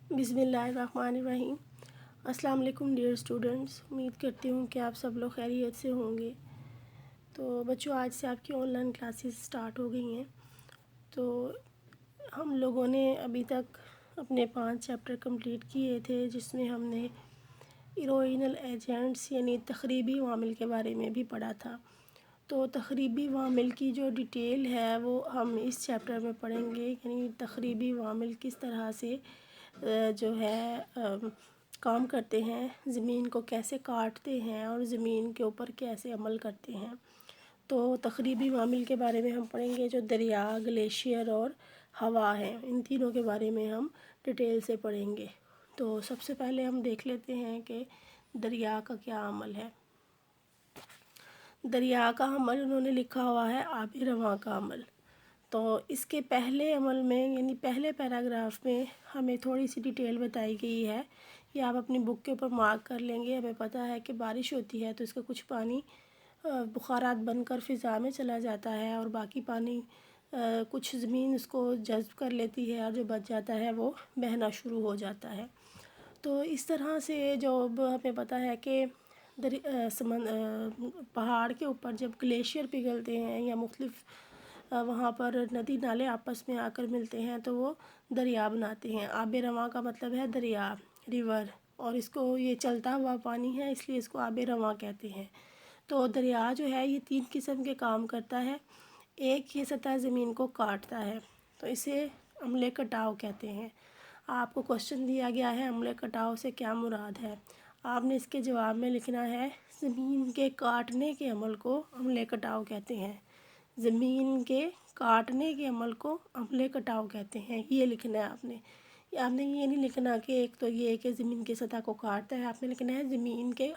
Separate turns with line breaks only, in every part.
بسم اللہ الرحمن الرحیم۔ السلام علیکم ڈیئر اسٹوڈنٹس، امید کرتی ہوں کہ آپ سب لوگ خیریت سے ہوں گے۔ تو بچوں، آج سے آپ کی آن لائن کلاسز سٹارٹ ہو گئی ہیں۔ تو ہم لوگوں نے ابھی تک اپنے 5 چیپٹر کمپلیٹ کیے تھے، جس میں ہم نے ایروئنل ایجنٹس یعنی تخریبی عوامل کے بارے میں بھی پڑھا تھا۔ تو تخریبی عوامل کی جو ڈیٹیل ہے وہ ہم اس چیپٹر میں پڑھیں گے، یعنی تخریبی عوامل کس طرح سے جو ہے کام کرتے ہیں، زمین کو کیسے کاٹتے ہیں اور زمین کے اوپر کیسے عمل کرتے ہیں۔ تو تخریبی عوامل کے بارے میں ہم پڑھیں گے، جو دریا، گلیشیئر اور ہوا ہیں، ان تینوں کے بارے میں ہم ڈیٹیل سے پڑھیں گے۔ تو سب سے پہلے ہم دیکھ لیتے ہیں کہ دریا کا کیا عمل ہے۔ دریا کا عمل انہوں نے لکھا ہوا ہے آب رواں کا عمل۔ تو اس کے پہلے عمل میں یعنی پہلے پیراگراف میں ہمیں تھوڑی سی ڈیٹیل بتائی گئی ہے، یہ آپ اپنی بک کے اوپر مارک کر لیں گے۔ ہمیں پتہ ہے کہ بارش ہوتی ہے تو اس کا کچھ پانی بخارات بن کر فضا میں چلا جاتا ہے، اور باقی پانی کچھ زمین اس کو جذب کر لیتی ہے، اور جو بچ جاتا ہے وہ بہنا شروع ہو جاتا ہے۔ تو اس طرح سے جو ہمیں پتہ ہے کہ پہاڑ کے اوپر جب گلیشیئر پگھلتے ہیں یا مختلف وہاں پر ندی نالے آپس میں آ کر ملتے ہیں تو وہ دریا بناتے ہیں۔ آب رواں کا مطلب ہے دریا، ریور، اور اس کو یہ چلتا ہوا پانی ہے، اس لیے اس کو آب رواں کہتے ہیں۔ تو دریا جو ہے یہ 3 قسم کے کام کرتا ہے۔ ایک، یہ سطح زمین کو کاٹتا ہے، تو اسے عملِ کٹاؤ کہتے ہیں۔ آپ کو کوشچن دیا گیا ہے عملِ کٹاؤ سے کیا مراد ہے، آپ نے اس کے جواب میں لکھنا ہے زمین کے کاٹنے کے عمل کو عملِ کٹاؤ کہتے ہیں۔ زمین کے کاٹنے کے عمل کو عملِ کٹاؤ کہتے ہیں، یہ لکھنا ہے آپ نے۔ آپ نے یہ نہیں لکھنا کہ ایک تو یہ کہ زمین کی سطح کو کاٹتا ہے، آپ نے لکھنا ہے زمین کے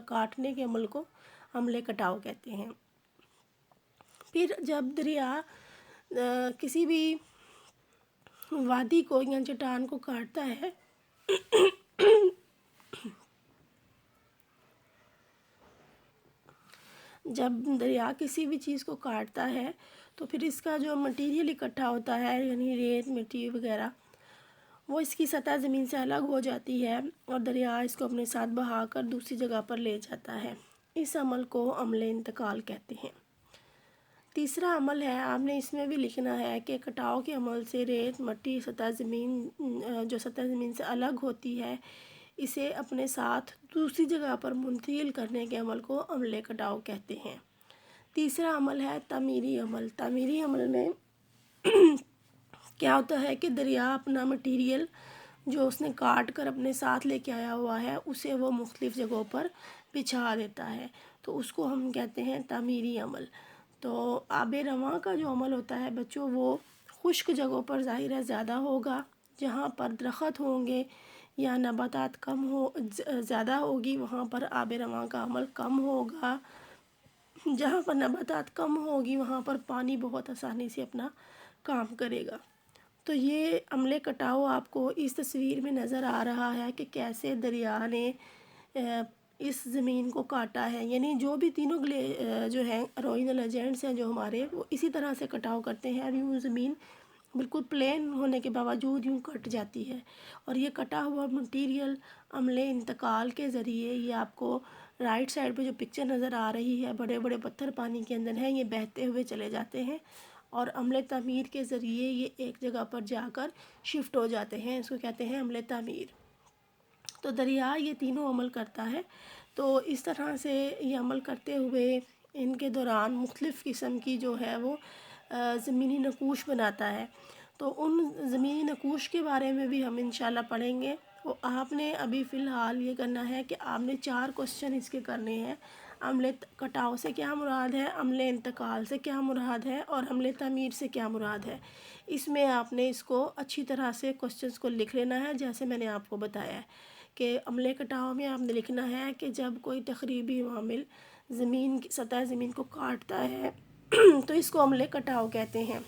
کاٹنے کے عمل کو عملِ کٹاؤ کہتے ہیں۔ پھر جب دریا کسی بھی وادی کو یا چٹان کو کاٹتا ہے جب دریا کسی بھی چیز کو کاٹتا ہے تو پھر اس کا جو مٹیریل اکٹھا ہوتا ہے، یعنی ریت، مٹی وغیرہ، وہ اس کی سطح زمین سے الگ ہو جاتی ہے، اور دریا اس کو اپنے ساتھ بہا کر دوسری جگہ پر لے جاتا ہے۔ اس عمل کو عملِ انتقال کہتے ہیں۔ تیسرا عمل ہے، آپ نے اس میں بھی لکھنا ہے کہ کٹاؤ کے عمل سے ریت، مٹی، سطح زمین سے الگ ہوتی ہے، اسے اپنے ساتھ دوسری جگہ پر منتقل کرنے کے عمل کو عملِ کٹاؤ کہتے ہیں۔ تیسرا عمل ہے تعمیری عمل۔ تعمیری عمل میں کیا ہوتا ہے کہ دریا اپنا مٹیریل جو اس نے کاٹ کر اپنے ساتھ لے کے آیا ہوا ہے اسے وہ مختلف جگہوں پر بچھا دیتا ہے، تو اس کو ہم کہتے ہیں تعمیری عمل۔ تو آب رواں کا جو عمل ہوتا ہے بچوں، وہ خشک جگہوں پر ظاہر ہے زیادہ ہوگا، جہاں پر درخت ہوں گے یا نباتات زیادہ ہوگی وہاں پر آب رواں کا عمل کم ہوگا، جہاں پر نباتات کم ہوگی وہاں پر پانی بہت آسانی سے اپنا کام کرے گا۔ تو یہ عملِ کٹاؤ آپ کو اس تصویر میں نظر آ رہا ہے کہ کیسے دریا نے اس زمین کو کاٹا ہے، یعنی جو بھی تینوں جو ہیں ایروئنل ایجنٹس ہیں جو ہمارے، وہ اسی طرح سے کٹاؤ کرتے ہیں، اور یوں زمین بالکل پلین ہونے کے باوجود یوں کٹ جاتی ہے، اور یہ کٹا ہوا مٹیریل عملِ انتقال کے ذریعے، یہ آپ کو رائٹ سائڈ پہ جو پکچر نظر آ رہی ہے، بڑے بڑے پتھر پانی کے اندر ہیں، یہ بہتے ہوئے چلے جاتے ہیں، اور عملِ تعمیر کے ذریعے یہ ایک جگہ پر جا کر شفٹ ہو جاتے ہیں، اس کو کہتے ہیں عملِ تعمیر۔ تو دریا یہ تینوں عمل کرتا ہے۔ تو اس طرح سے یہ عمل کرتے ہوئے ان کے دوران مختلف قسم کی جو ہے وہ زمینی نقوش بناتا ہے۔ تو ان زمینی نقوش کے بارے میں بھی ہم انشاءاللہ پڑھیں گے۔ تو آپ نے ابھی فی الحال یہ کرنا ہے کہ آپ نے 4 کوسچن اس کے کرنے ہیں۔ عملِ کٹاؤ سے کیا مراد ہے، عملِ انتقال سے کیا مراد ہے، اور عملِ تعمیر سے کیا مراد ہے۔ اس میں آپ نے اس کو اچھی طرح سے کوسچنز کو لکھ لینا ہے، جیسے میں نے آپ کو بتایا ہے کہ عملِ کٹاؤ میں آپ نے لکھنا ہے کہ جب کوئی تخریبی عامل سطح زمین کو کاٹتا ہے تو اس کو عملِ کٹاؤ کہتے ہیں۔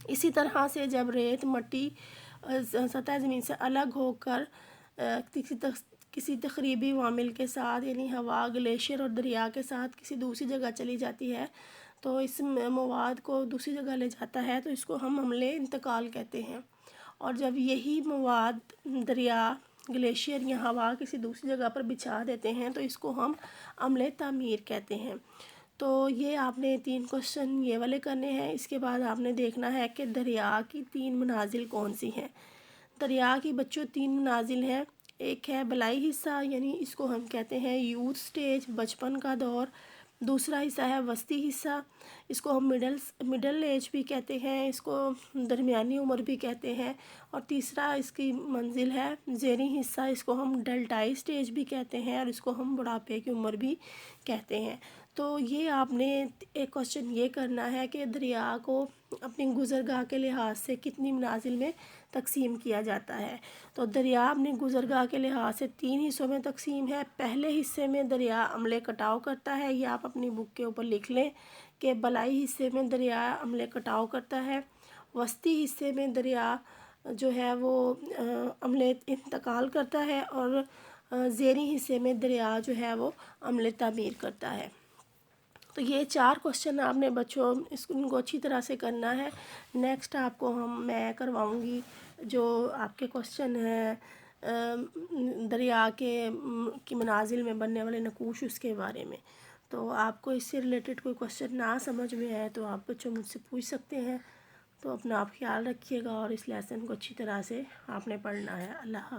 اسی طرح سے جب ریت، مٹی سطح زمین سے الگ ہو کر کسی تخریبی عامل کے ساتھ، یعنی ہوا، گلیشیئر اور دریا کے ساتھ کسی دوسری جگہ چلی جاتی ہے تو اس مواد کو دوسری جگہ لے جاتا ہے، تو اس کو ہم عملِ انتقال کہتے ہیں۔ اور جب یہی مواد دریا، گلیشیئر یا ہوا کسی دوسری جگہ پر بچھا دیتے ہیں تو اس کو ہم عمل تعمیر کہتے ہیں۔ تو یہ آپ نے 3 کوشچن یہ والے کرنے ہیں۔ اس کے بعد آپ نے دیکھنا ہے کہ دریا کی 3 منازل کون سی ہیں۔ دریا کی بچوں 3 منازل ہیں۔ ایک ہے بلائی حصہ، یعنی اس کو ہم کہتے ہیں یوتھ سٹیج، بچپن کا دور۔ دوسرا حصہ ہے وسطی حصہ، اس کو ہم مڈل ایج بھی کہتے ہیں، اس کو درمیانی عمر بھی کہتے ہیں۔ اور تیسرا اس کی منزل ہے زیریں حصہ، اس کو ہم ڈیلٹائی سٹیج بھی کہتے ہیں اور اس کو ہم بڑھاپے کی عمر بھی کہتے ہیں۔ تو یہ آپ نے ایک کوشچن یہ کرنا ہے کہ دریا کو اپنی گزرگاہ کے لحاظ سے کتنی منازل میں تقسیم کیا جاتا ہے۔ تو دریا اپنی گزرگاہ کے لحاظ سے 3 حصوں میں تقسیم ہے۔ پہلے حصے میں دریا عمل کٹاؤ کرتا ہے، یہ آپ اپنی بک کے اوپر لکھ لیں کہ بلائی حصے میں دریا عمل کٹاؤ کرتا ہے، وسطی حصے میں دریا جو ہے وہ عمل انتقال کرتا ہے، اور زیریں حصے میں دریا جو ہے وہ عمل تعمیر کرتا ہے۔ تو یہ 4 کوشچن آپ نے بچوں ان کو اچھی طرح سے کرنا ہے۔ نیکسٹ آپ کو میں کرواؤں گی جو آپ کے کوشچن ہیں دریا کی منازل میں بننے والے نقوش، اس کے بارے میں۔ تو آپ کو اس سے ریلیٹڈ کوئی کوشچن نہ سمجھ میں آئے تو آپ بچوں مجھ سے پوچھ سکتے ہیں۔ تو اپنا آپ خیال رکھیے گا اور اس لیسن کو اچھی طرح سے آپ نے پڑھنا ہے۔ اللہ حافظ۔